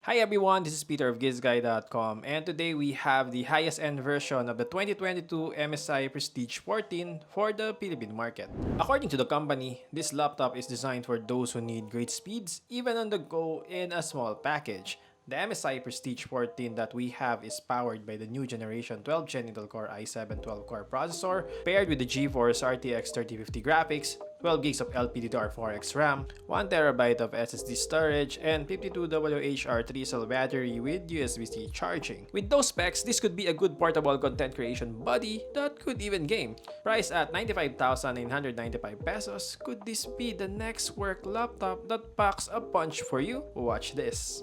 Hi everyone, this is Peter of GizGuide.com, and today we have the highest end version of the 2022 MSI Prestige 14 for the Philippine market. According to the company, this laptop is designed for those who need great speeds even on the go in a small package. The MSI Prestige 14 that we have is powered by the new generation 12th Gen Intel Core i7 12-core processor, paired with the GeForce RTX 3050 graphics, 12 gigs of LPDDR4X RAM, 1TB of SSD storage, and 52WH3 cell battery with USB-C charging. With those specs, this could be a good portable content creation buddy that could even game. Priced at 95,995 pesos, could this be the next work laptop that packs a punch for you? Watch this.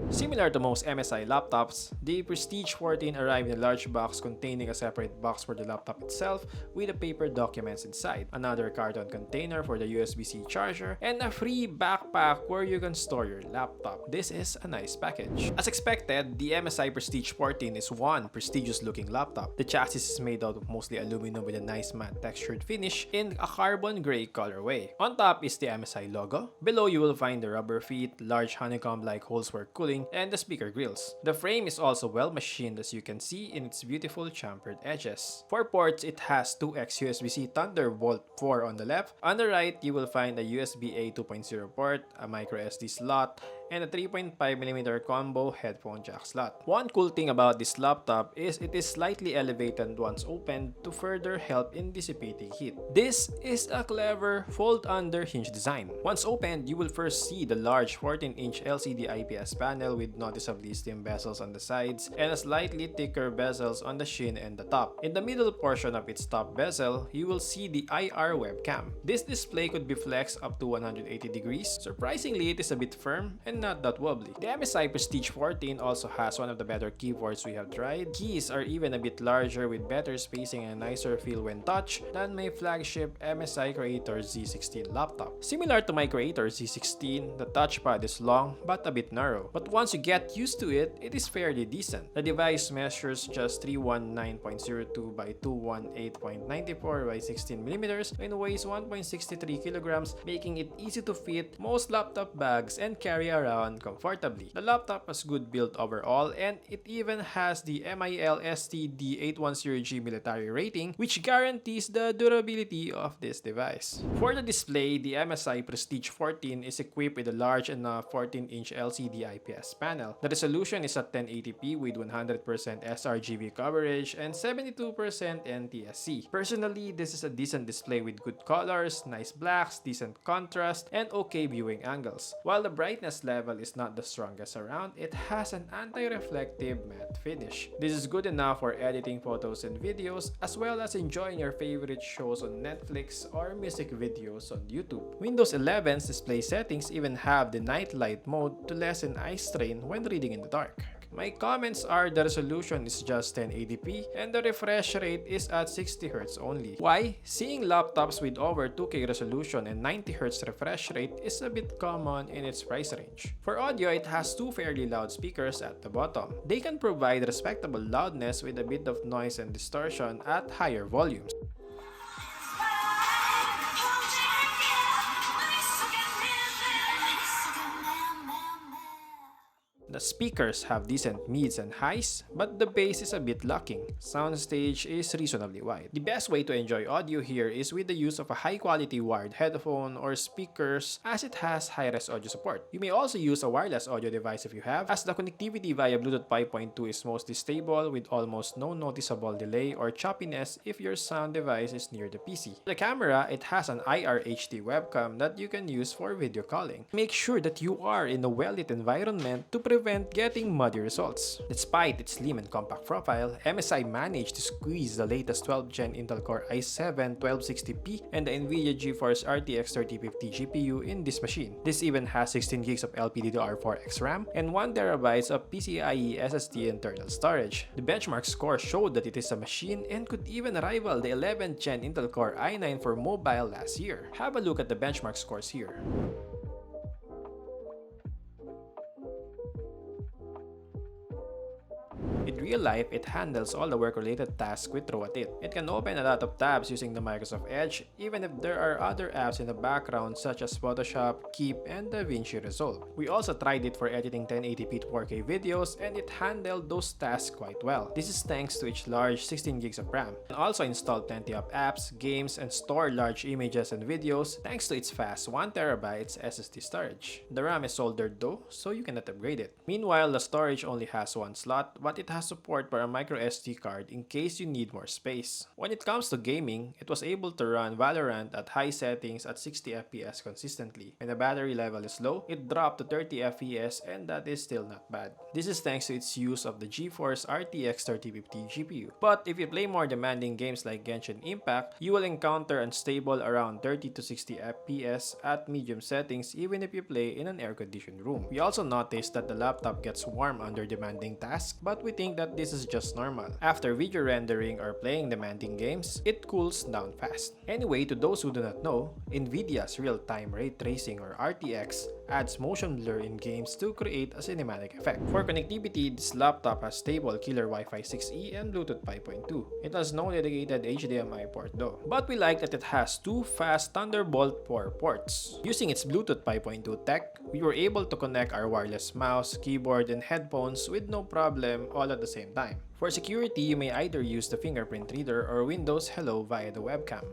Similar to most MSI laptops, the Prestige 14 arrived in a large box containing a separate box for the laptop itself with the paper documents inside, another carton container for the USB-C charger, and a free backpack where you can store your laptop. This is a nice package. As expected, the MSI Prestige 14 is one prestigious looking laptop. The chassis is made out of mostly aluminum with a nice matte textured finish in a carbon gray colorway. On top is the MSI logo. Below you will find the rubber feet, large honeycomb-like holes for cooling, and the speaker grills. The frame is also well machined, as you can see in its beautiful chamfered edges. For ports, it has 2x USB-C Thunderbolt 4 on the left. On the right, you will find a USB-A 2.0 port, a microSD slot, and a 3.5mm combo headphone jack slot. One cool thing about this laptop is it is slightly elevated once opened to further help in dissipating heat. This is a clever fold-under hinge design. Once opened, you will first see the large 14-inch LCD IPS panel with noticeably slim bezels on the sides and a slightly thicker bezels on the shin and the top. In the middle portion of its top bezel, you will see the IR webcam. This display could be flexed up to 180 degrees. Surprisingly, it is a bit firm and not that wobbly. The MSI Prestige 14 also has one of the better keyboards we have tried. Keys are even a bit larger with better spacing and a nicer feel when touched than my flagship MSI Creator Z16 laptop. Similar to my Creator Z16, the touchpad is long but a bit narrow. But once you get used to it, it is fairly decent. The device measures just 319.02 by 218.94 by 16mm and weighs 1.63 kilograms, making it easy to fit most laptop bags and carry around comfortably. The laptop has good build overall, and it even has the MIL STD810G military rating, which guarantees the durability of this device. For the display, the MSI Prestige 14 is equipped with a large enough 14-inch LCD IPS panel. The resolution is at 1080p with 100% sRGB coverage and 72% NTSC. Personally, this is a decent display with good colors, nice blacks, decent contrast, and okay viewing angles. While the brightness level is not the strongest around, it has an anti-reflective matte finish. This is good enough for editing photos and videos, as well as enjoying your favorite shows on Netflix or music videos on YouTube. Windows 11's display settings even have the night light mode to lessen eye strain when reading in the dark. My comments are the resolution is just 1080p and the refresh rate is at 60Hz only. Why? Seeing laptops with over 2K resolution and 90Hz refresh rate is a bit common in its price range. For audio, it has two fairly loud speakers at the bottom. They can provide respectable loudness with a bit of noise and distortion at higher volumes. The speakers have decent mids and highs, but the bass is a bit lacking. Soundstage is reasonably wide. The best way to enjoy audio here is with the use of a high-quality wired headphone or speakers, as it has high-res audio support. You may also use a wireless audio device if you have, as the connectivity via Bluetooth 5.2 is mostly stable with almost no noticeable delay or choppiness if your sound device is near the PC. The camera, it has an IR HD webcam that you can use for video calling. Make sure that you are in a well-lit environment to prevent getting muddy results. Despite its slim and compact profile, MSI managed to squeeze the latest 12th Gen Intel Core i7 1260p and the NVIDIA GeForce RTX 3050 GPU in this machine. This even has 16 gigs of LPDDR4X RAM and 1TB of PCIe SSD internal storage. The benchmark score showed that it is a machine and could even rival the 11th Gen Intel Core i9 for mobile last year. Have a look at the benchmark scores here. In real life, it handles all the work-related tasks we throw at it. It can open a lot of tabs using the Microsoft Edge, even if there are other apps in the background such as Photoshop, Keep, and DaVinci Resolve. We also tried it for editing 1080p to 4K videos, and it handled those tasks quite well. This is thanks to its large 16 gigs of RAM. And also installed plenty of apps, games, and store large images and videos thanks to its fast 1TB SSD storage. The RAM is soldered though, so you cannot upgrade it. Meanwhile, the storage only has one slot, but it has support for a microSD card in case you need more space. When it comes to gaming, it was able to run Valorant at high settings at 60 FPS consistently. When the battery level is low, it dropped to 30 FPS, and that is still not bad. This is thanks to its use of the GeForce RTX 3050 GPU. But if you play more demanding games like Genshin Impact, you will encounter unstable around 30 to 60 FPS at medium settings even if you play in an air-conditioned room. We also noticed that the laptop gets warm under demanding tasks, but we think that this is just normal. After video rendering or playing demanding games, it cools down fast. Anyway, to those who do not know, NVIDIA's real-time ray tracing or RTX adds motion blur in games to create a cinematic effect. For connectivity, this laptop has stable killer Wi-Fi 6E and Bluetooth 5.2. It has no dedicated HDMI port though. But we like that it has two fast Thunderbolt 4 ports. Using its Bluetooth 5.2 tech, we were able to connect our wireless mouse, keyboard, and headphones with no problem all at the same time. For security, you may either use the fingerprint reader or Windows Hello via the webcam.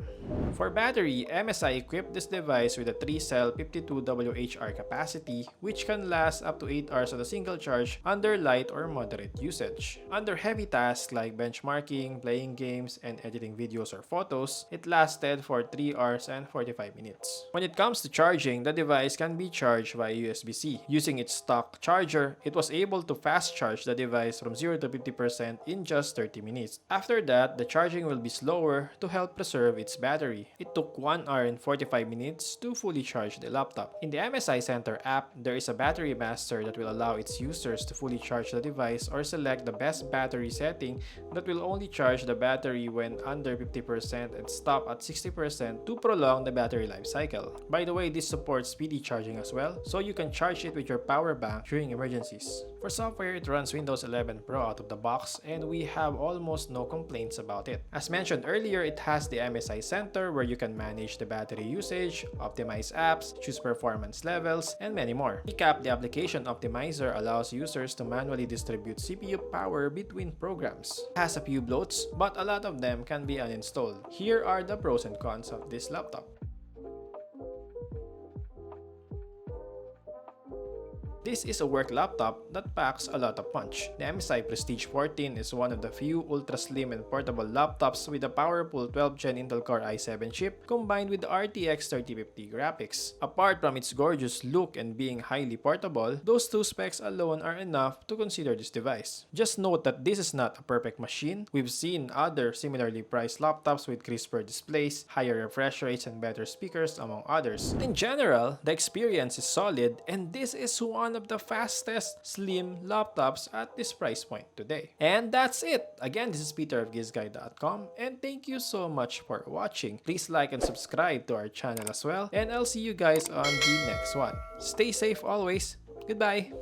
For battery, MSI equipped this device with a 3-cell 52 Wh capacity, which can last up to 8 hours on a single charge under light or moderate usage. Under heavy tasks like benchmarking, playing games, and editing videos or photos, it lasted for 3 hours and 45 minutes. When it comes to charging, the device can be charged via USB-C. Using its stock charger, it was able to fast charge the device from 0 to 50% in just 30 minutes. After that, the charging will be slower to help preserve its battery. It took 1 hour and 45 minutes to fully charge the laptop. In the MSI Center app, there is a battery master that will allow its users to fully charge the device or select the best battery setting that will only charge the battery when under 50% and stop at 60% to prolong the battery life cycle. By the way, this supports speedy charging as well, so you can charge it with your power bank during emergencies. For software, it runs Windows 11 Pro out of the box, and we have almost no complaints about it. As mentioned earlier, it has the MSI Center where you can manage the battery usage, optimize apps, choose performance levels, and many more. Recap, the application optimizer allows users to manually distribute CPU power between programs. It has a few bloats, but a lot of them can be uninstalled. Here are the pros and cons of this laptop. This is a work laptop that packs a lot of punch. The MSI Prestige 14 is one of the few ultra slim and portable laptops with a powerful 12th Gen Intel Core i7 chip combined with the RTX 3050 graphics. Apart from its gorgeous look and being highly portable, those two specs alone are enough to consider this device. Just note that this is not a perfect machine. We've seen other similarly priced laptops with crisper displays, higher refresh rates, and better speakers among others. In general, the experience is solid, and this is one of the fastest slim laptops at this price point today. And that's it. Again, this is Peter of GizGuide.com, and thank you so much for watching. Please like and subscribe to our channel as well, and I'll see you guys on the next one. Stay safe always. Goodbye.